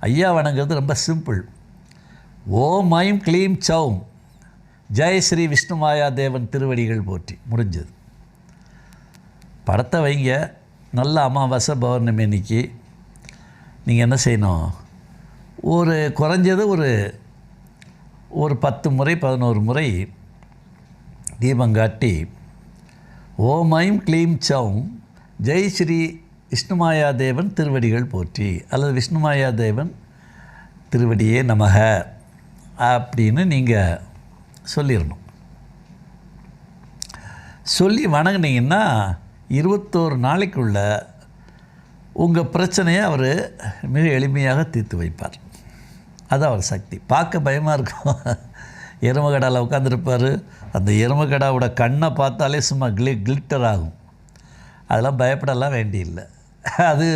ஐயா வணங்குறது ரொம்ப சிம்பிள். ஓம் ஐம் க்ளீம் சௌம் ஜெய் ஸ்ரீ விஷ்ணுமாயா தேவன் திருவடிகள் போற்றி, முடிஞ்சது. படத்தை வைங்க. நல்ல அமாவாசை பௌர்ணமி அன்னைக்கு நீங்கள் என்ன செய்யணும், குறைஞ்சது ஒரு 10 முறை 11 முறை தீபங்காட்டி ஓம் ஐம் க்ளீம் சௌம் ஜெய் ஸ்ரீ விஷ்ணுமாயா தேவன் திருவடிகள் போற்றி அல்லது விஷ்ணுமாயா தேவன் திருவடியே நமக அப்படின்னு நீங்கள் சொல்லிடணும். சொல்லி வணங்கினீங்கன்னா 21 நாளைக்குள்ள உங்கள் பிரச்சனையை அவர் மிக எளிமையாக தீர்த்து வைப்பார். அது அவர் சக்தி. பார்க்க பயமாக இருக்கும். எருமகடாவில் உட்காந்துருப்பார். அந்த எருமகடாவோட கண்ணை பார்த்தாலே சும்மா கிளிட்டர் ஆகும். அதெல்லாம் பயப்படலாம் வேண்டியில்லை. அது